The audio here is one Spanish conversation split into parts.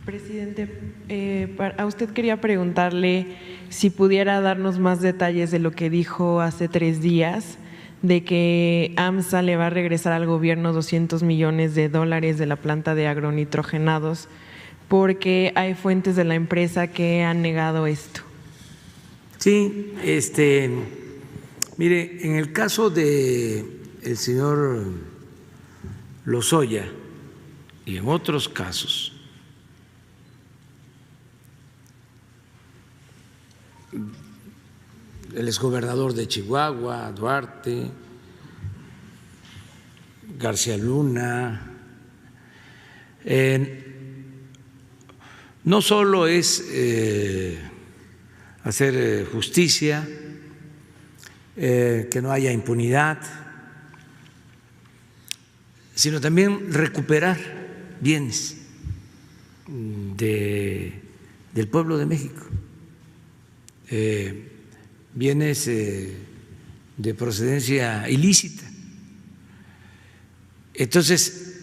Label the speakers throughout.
Speaker 1: Presidente, a usted quería preguntarle si pudiera darnos más detalles de lo que dijo hace 3 días, de que AMSA le va a regresar al gobierno $200 millones de la planta de agronitrogenados, porque hay fuentes de la empresa que han negado esto.
Speaker 2: Sí, mire, en el caso de el señor Lozoya y en otros casos, el exgobernador de Chihuahua, Duarte, García Luna, no solo es hacer justicia, que no haya impunidad, sino también recuperar bienes del pueblo de México, bienes de procedencia ilícita. Entonces,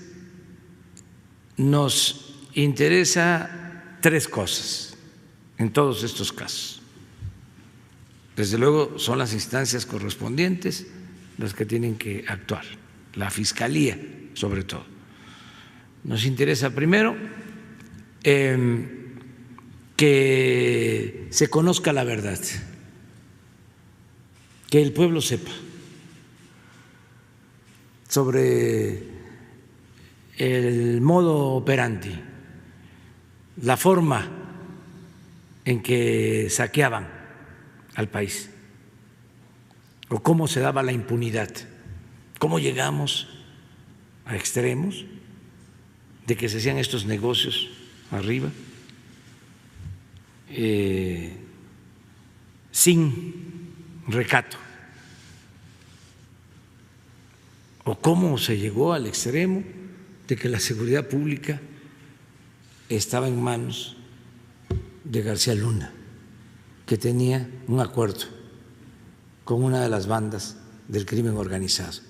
Speaker 2: nos interesa 3 cosas en todos estos casos. Desde luego son las instancias correspondientes las que tienen que actuar, la Fiscalía sobre todo. Nos interesa primero que se conozca la verdad, que el pueblo sepa sobre el modo operandi, la forma en que saqueaban al país o cómo se daba la impunidad, cómo llegamos a extremos de que se hacían estos negocios arriba sin recato, o cómo se llegó al extremo de que la seguridad pública estaba en manos de García Luna, que tenía un acuerdo con una de las bandas del crimen organizado.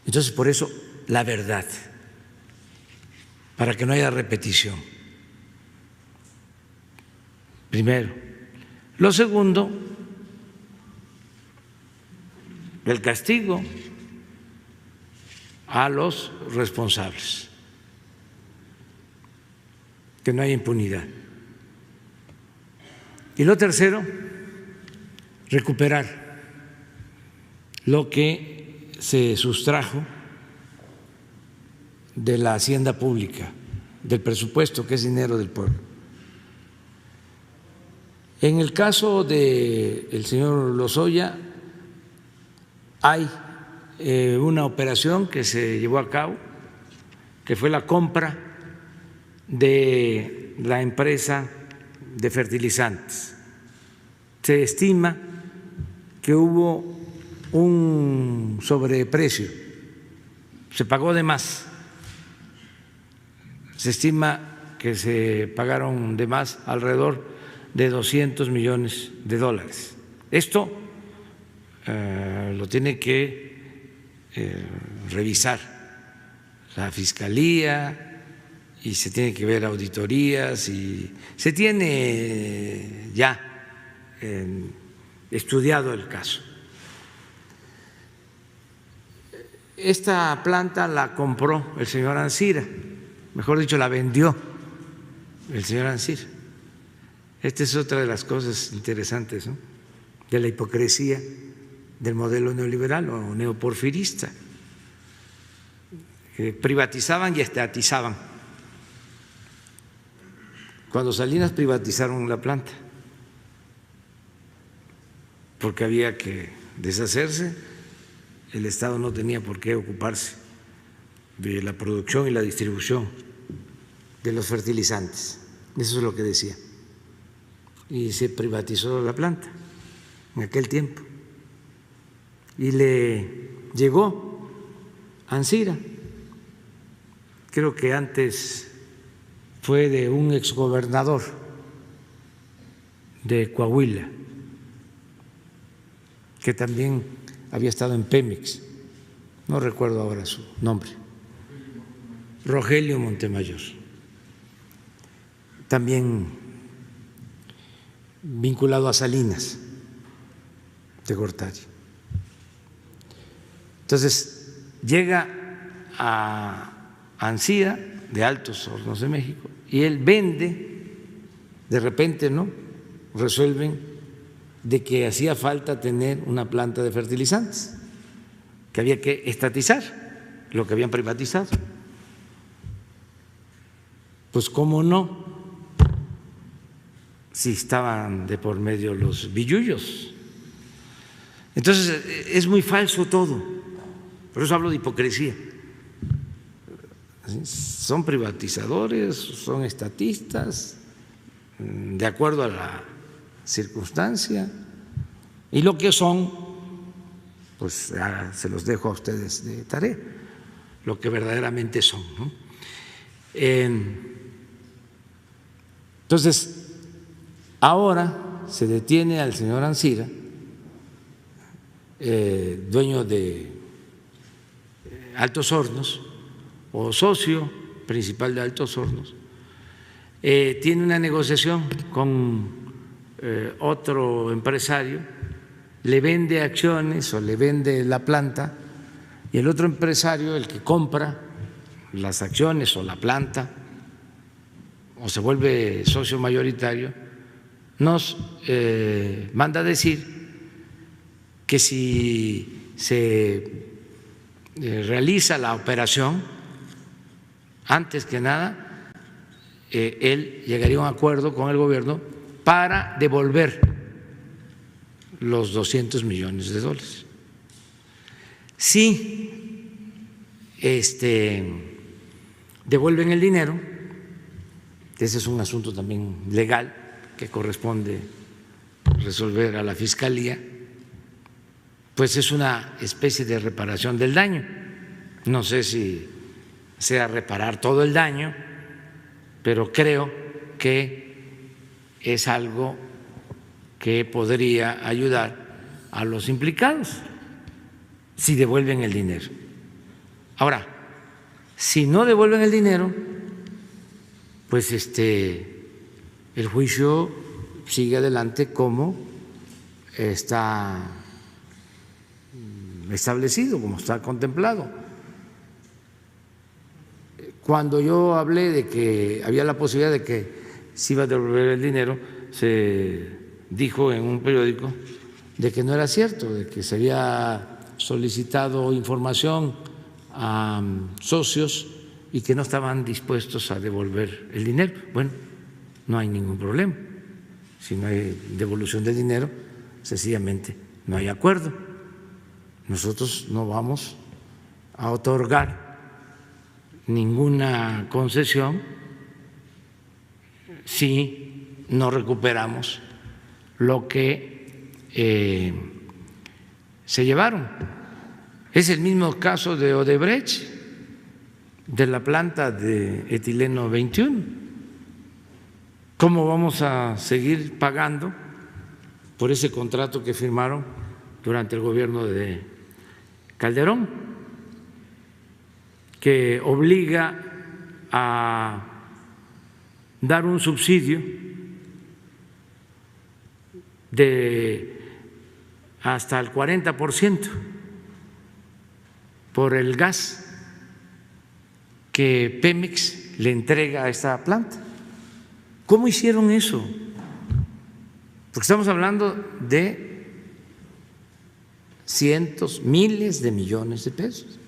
Speaker 2: Entonces, por eso, la verdad, para que no haya repetición. Primero. Lo segundo, el castigo a los responsables, que no haya impunidad. Y lo tercero, recuperar lo que se sustrajo de la hacienda pública, del presupuesto, que es dinero del pueblo. En el caso del señor Lozoya hay una operación que se llevó a cabo, que fue la compra de la empresa de fertilizantes. Se estima que hubo un sobreprecio, se pagó de más, se estima que se pagaron de más alrededor de $200 millones. Esto lo tiene que revisar la Fiscalía y se tiene que ver auditorías y se tiene ya estudiado el caso. Esta planta la compró el señor Ancira, mejor dicho, la vendió el señor Ancira. Esta es otra de las cosas interesantes, ¿no?, de la hipocresía del modelo neoliberal o neoporfirista, que privatizaban y estatizaban. Cuando Salinas privatizaron la planta, porque había que deshacerse, el Estado no tenía por qué ocuparse de la producción y la distribución de los fertilizantes. Eso es lo que decía. Y se privatizó la planta en aquel tiempo. Y le llegó Ancira, creo que antes fue de un exgobernador de Coahuila, que también había estado en Pemex, no recuerdo ahora su nombre, Rogelio Montemayor. también vinculado a Salinas de Gortari. Entonces llega a Ancira de Altos Hornos de México y él vende, de repente, ¿no? Resuelven de que hacía falta tener una planta de fertilizantes, que había que estatizar lo que habían privatizado. Pues cómo no, si estaban de por medio los billullos. Entonces es muy falso todo, por eso hablo de hipocresía. Son privatizadores, son estatistas, de acuerdo a la circunstancia, y lo que son, pues se los dejo a ustedes de tarea, lo que verdaderamente son, ¿no? Entonces, ahora se detiene al señor Ancira, dueño de Altos Hornos o socio principal de Altos Hornos, tiene una negociación con otro empresario, le vende acciones o le vende la planta, y el otro empresario, el que compra las acciones o la planta o se vuelve socio mayoritario, nos manda a decir que si se realiza la operación, antes que nada, él llegaría a un acuerdo con el gobierno para devolver los 200 millones de dólares. Si devuelven el dinero, ese es un asunto también legal que corresponde resolver a la Fiscalía, pues es una especie de reparación del daño. No sé si sea reparar todo el daño, pero creo que es algo que podría ayudar a los implicados si devuelven el dinero. Ahora, si no devuelven el dinero, pues el juicio sigue adelante como está establecido, como está contemplado. Cuando yo hablé de que había la posibilidad de que se iba a devolver el dinero, se dijo en un periódico de que no era cierto, de que se había solicitado información a socios y que no estaban dispuestos a devolver el dinero. Bueno, no hay ningún problema. Si no hay devolución de dinero, sencillamente no hay acuerdo. Nosotros no vamos a otorgar ninguna concesión si no recuperamos lo que se llevaron. Es el mismo caso de Odebrecht, de la planta de etileno 21. ¿Cómo vamos a seguir pagando por ese contrato que firmaron durante el gobierno de Calderón, que obliga a dar un subsidio de hasta el 40% por el gas que Pemex le entrega a esta planta? ¿Cómo hicieron eso? Porque estamos hablando de cientos, miles de millones de pesos.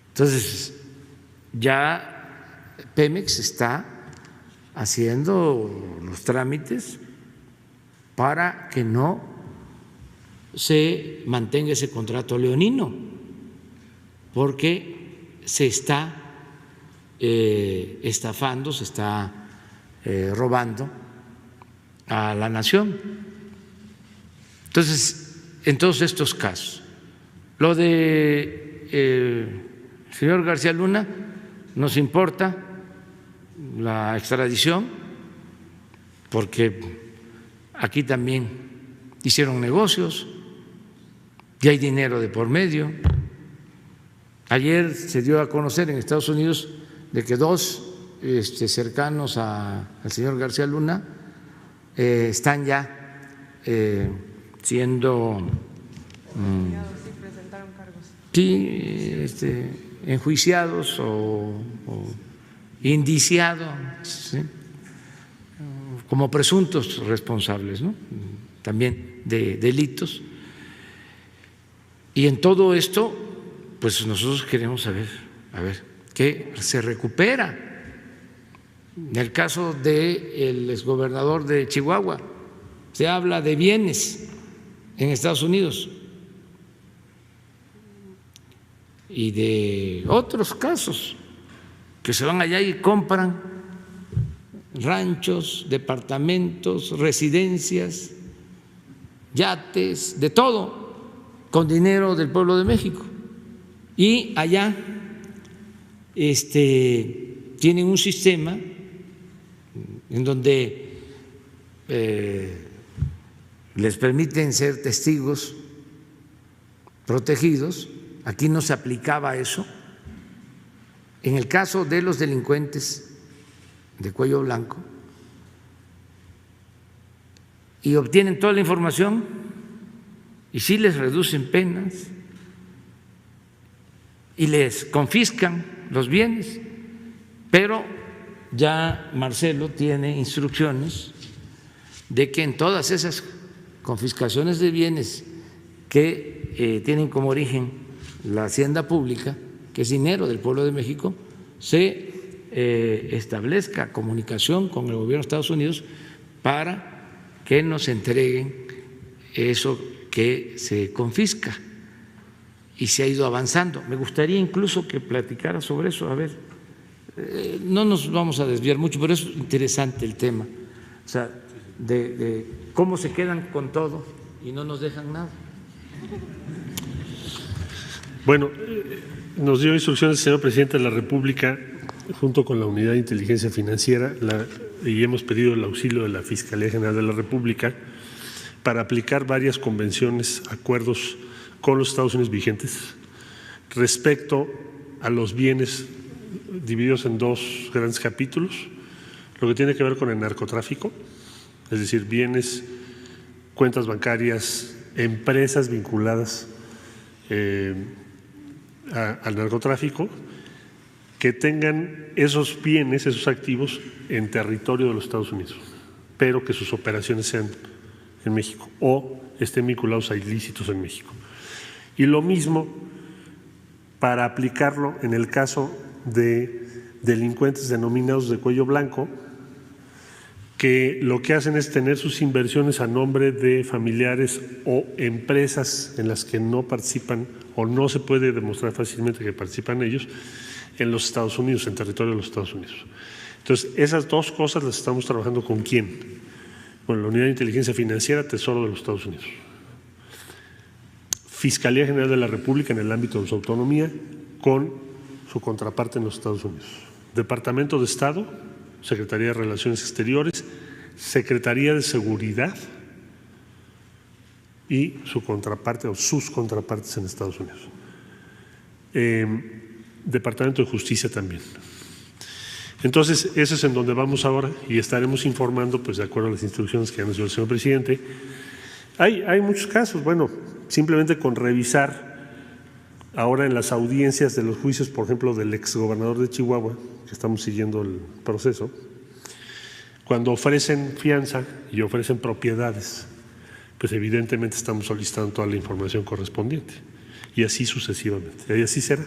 Speaker 2: Entonces, ya Pemex está haciendo los trámites para que no se mantenga ese contrato leonino, porque se está estafando, se está robando a la nación. Entonces, en todos estos casos, lo de señor García Luna, nos importa la extradición, porque aquí también hicieron negocios y hay dinero de por medio. Ayer se dio a conocer en Estados Unidos de que 2 cercanos al señor García Luna están ya siendo
Speaker 1: presentaron cargos.
Speaker 2: Enjuiciados o indiciados, ¿sí?, como presuntos responsables, ¿no?, también de delitos. Y en todo esto, pues nosotros queremos saber, a ver, ¿qué se recupera? En el caso del exgobernador de Chihuahua, se habla de bienes en Estados Unidos y de otros casos que se van allá y compran ranchos, departamentos, residencias, yates, de todo, con dinero del pueblo de México. Y allá tienen un sistema en donde les permiten ser testigos protegidos. Aquí no se aplicaba eso. En el caso de los delincuentes de cuello blanco, y obtienen toda la información y sí les reducen penas y les confiscan los bienes, pero ya Marcelo tiene instrucciones de que en todas esas confiscaciones de bienes que tienen como origen la hacienda pública, que es dinero del pueblo de México, se establezca comunicación con el gobierno de Estados Unidos para que nos entreguen eso que se confisca, y se ha ido avanzando. Me gustaría incluso que platicara sobre eso. A ver, no nos vamos a desviar mucho, pero es interesante el tema, o sea, de cómo se quedan con todo y no nos dejan nada.
Speaker 3: Bueno, nos dio instrucciones el señor presidente de la República junto con la Unidad de Inteligencia Financiera y hemos pedido el auxilio de la Fiscalía General de la República para aplicar varias convenciones, acuerdos con los Estados Unidos vigentes respecto a los bienes divididos en dos grandes capítulos: lo que tiene que ver con el narcotráfico, es decir, bienes, cuentas bancarias, empresas vinculadas al narcotráfico, que tengan esos bienes, esos activos en territorio de los Estados Unidos, pero que sus operaciones sean en México o estén vinculados a ilícitos en México. Y lo mismo para aplicarlo en el caso de delincuentes denominados de cuello blanco, que lo que hacen es tener sus inversiones a nombre de familiares o empresas en las que no participan o no se puede demostrar fácilmente que participan ellos en los Estados Unidos, en territorio de los Estados Unidos. Entonces, esas dos cosas las estamos trabajando ¿con quién? Con la Unidad de Inteligencia Financiera, Tesoro de los Estados Unidos, Fiscalía General de la República en el ámbito de su autonomía, con su contraparte en los Estados Unidos, Departamento de Estado, Secretaría de Relaciones Exteriores, Secretaría de Seguridad y su contraparte o sus contrapartes en Estados Unidos. Departamento de Justicia también. Entonces, eso es en donde vamos ahora y estaremos informando, pues de acuerdo a las instrucciones que nos dio el señor presidente. Hay muchos casos, bueno, simplemente con revisar ahora en las audiencias de los juicios, por ejemplo, del exgobernador de Chihuahua, que estamos siguiendo el proceso, cuando ofrecen fianza y ofrecen propiedades, pues evidentemente estamos solicitando toda la información correspondiente y así sucesivamente, y así será.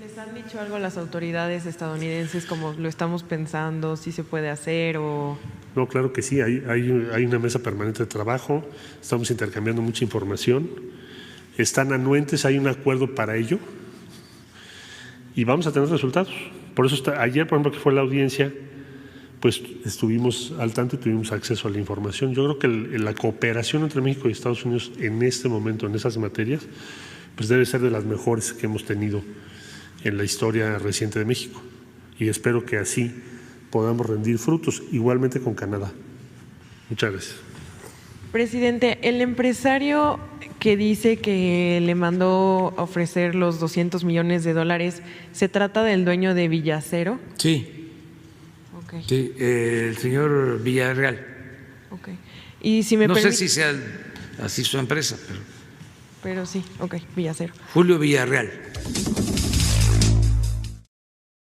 Speaker 1: ¿Les han dicho algo a las autoridades estadounidenses como lo estamos pensando, si se puede hacer o...?
Speaker 3: No, claro que sí, hay una mesa permanente de trabajo, estamos intercambiando mucha información, están anuentes, hay un acuerdo para ello y vamos a tener resultados. Por eso ayer, por ejemplo, que fue la audiencia, pues estuvimos al tanto y tuvimos acceso a la información. Yo creo que la cooperación entre México y Estados Unidos en este momento, en esas materias, pues debe ser de las mejores que hemos tenido en la historia reciente de México y espero que así podamos rendir frutos, igualmente con Canadá. Muchas gracias.
Speaker 1: Presidente, el empresario que dice que le mandó ofrecer los $200 millones, ¿se trata del dueño de Villacero?
Speaker 2: Sí,
Speaker 1: Okay.
Speaker 2: Sí, el señor Villarreal.
Speaker 1: Okay. Y si me
Speaker 2: no
Speaker 1: permite...
Speaker 2: sé si sea así su empresa,
Speaker 1: pero sí, ok, Villacero.
Speaker 2: Julio Villarreal.